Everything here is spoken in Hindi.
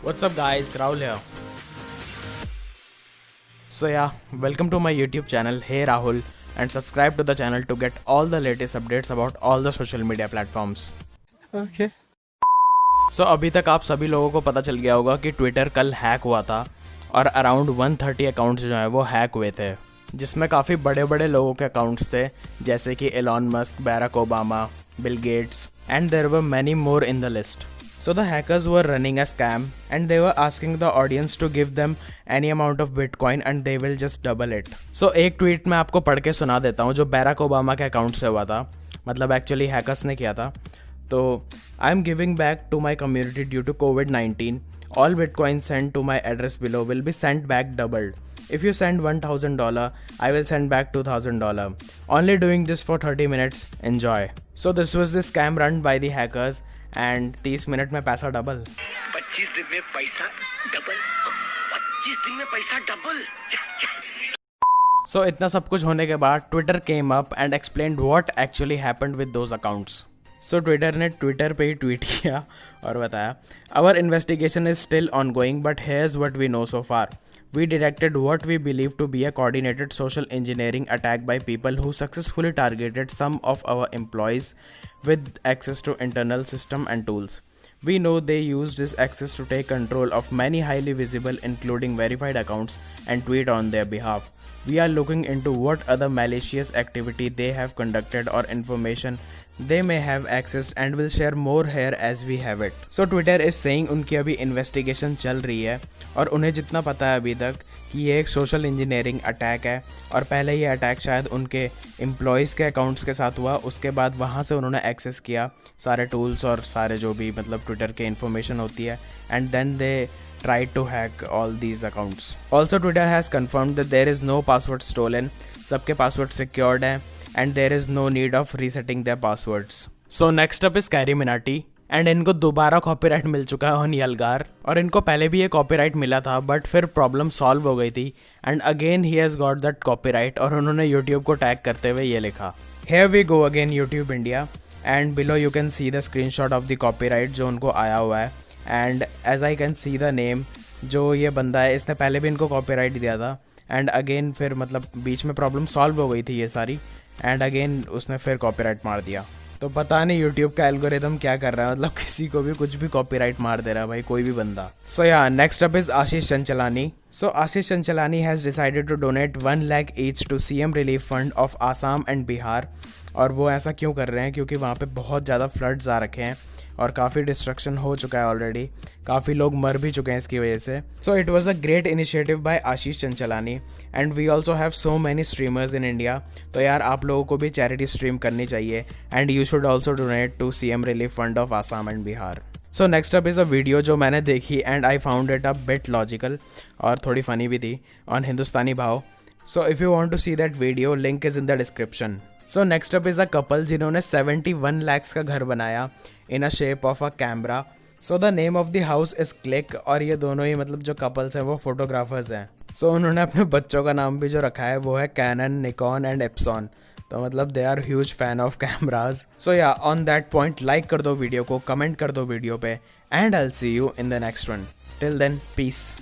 What's up guys, Rahul here. So yeah, welcome to my YouTube channel, Hey Rahul, and subscribe to the channel to get all the latest updates about all the social media platforms. Okay. So अभी तक आप सभी लोगों को पता चल गया होगा कि ट्विटर कल हैक हुआ था और अराउंड 130 अकाउंट्स जो हैं वो हैक हुए थे, जिसमें काफ़ी बड़े बड़े लोगों के अकाउंट्स थे जैसे कि Elon Musk, Barack Obama, Bill Gates and there were many more in the list. So the hackers were running a scam and they were asking the audience to give them any amount of Bitcoin and they will just double it. So एक ट्वीट मैं आपको पढ़ के सुना देता हूँ जो बैराक ओबामा के अकाउंट से हुआ था, मतलब एक्चुअली हैकर्स ने किया था. तो I am giving back to my community due to COVID-19. All Bitcoin sent to my address below will be sent back doubled. If you send $1,000, I will send back $2,000. Only doing this for 30 minutes. Enjoy. So this was the scam run by the hackers and 30 minute में पैसा डबल. 25 दिन में पैसा डबल. 25 दिन में पैसा डबल. So इतना सब कुछ होने के बाद Twitter came up and explained what actually happened with those accounts. So Twitter ने ट्विटर पे ही ट्वीट किया और बताया, Our investigation is still ongoing, but here's what we know so far. We detected what we believe to be a coordinated social engineering attack by people who successfully targeted some of our employees with access to internal system and tools. We know they used this access to take control of many highly visible, including verified accounts, and tweet on their behalf. We are looking into what other malicious activity they have conducted or information they may have accessed and will share more here as we have it. So Twitter is saying उनकी अभी इन्वेस्टिगेशन चल रही है और उन्हें जितना पता है अभी तक कि ये एक सोशल इंजीनियरिंग अटैक है और पहले ये अटैक शायद उनके एम्प्लॉयज़ के अकाउंट्स के साथ हुआ, उसके बाद वहाँ से उन्होंने एक्सेस किया सारे टूल्स और सारे जो भी मतलब ट्विटर के इन्फॉर्मेशन होती है and then they tried to hack all these accounts. Also Twitter has confirmed that there is no password stolen. सबके password secured हैं and there is no need of resetting their passwords. So next up is Carrie Minati and इनको दोबारा कॉपीराइट मिल चुका है ऑन यलगार और इनको पहले भी ये कॉपीराइट मिला था बट फिर प्रॉब्लम सॉल्व हो गई थी and again he has got that copyright और उन्होंने यूट्यूब को टैग करते हुए ये लिखा, Here we go again YouTube India, and below you can see the screenshot of the copyright जो उनको आया हुआ है and as I can see the name. जो ये बंदा है इसने पहले भी इनको कॉपीराइट दिया था एंड अगेन फिर मतलब बीच में प्रॉब्लम सॉल्व हो गई थी ये सारी एंड अगेन उसने फिर कॉपीराइट मार दिया. तो पता नहीं यूट्यूब का एल्गोरिदम क्या कर रहा है, मतलब किसी को भी कुछ भी कॉपीराइट मार दे रहा है भाई, कोई भी बंदा. So yeah next up is Ashish Chanchlani. So Ashish Chanchlani has decided to donate 1 lakh each to CM relief fund of Assam and Bihar. और वो ऐसा क्यों कर रहे हैं क्योंकि वहाँ पे बहुत ज़्यादा फ्लड्स आ रखे हैं और काफ़ी डिस्ट्रक्शन हो चुका है ऑलरेडी, काफ़ी लोग मर भी चुके हैं इसकी वजह से. So it was a great initiative by Ashish Chanchlani and we also have so many streamers in India. तो यार आप लोगों को भी चैरिटी स्ट्रीम करनी चाहिए and you should also donate to CM relief fund of Assam and Bihar. So next up is a video जो मैंने देखी and I found it a bit logical और थोड़ी फ़नी भी थी on Hindustani Bhau. So if you want to see that video link is in the description. So next up is a couple जिन्होंने 71 lakhs का घर बनाया in a shape of a camera. So the name of the house is click और ये दोनों ही मतलब जो कपल्स हैं वो फोटोग्राफर्स हैं. सो उन्होंने अपने बच्चों का नाम भी जो रखा है वो है कैनन, निकॉन एंड एप्सॉन. तो मतलब they are huge fan of cameras. So yeah on that point like कर दो वीडियो को, कमेंट कर दो वीडियो पे and I will see you in the next one. Till then piece.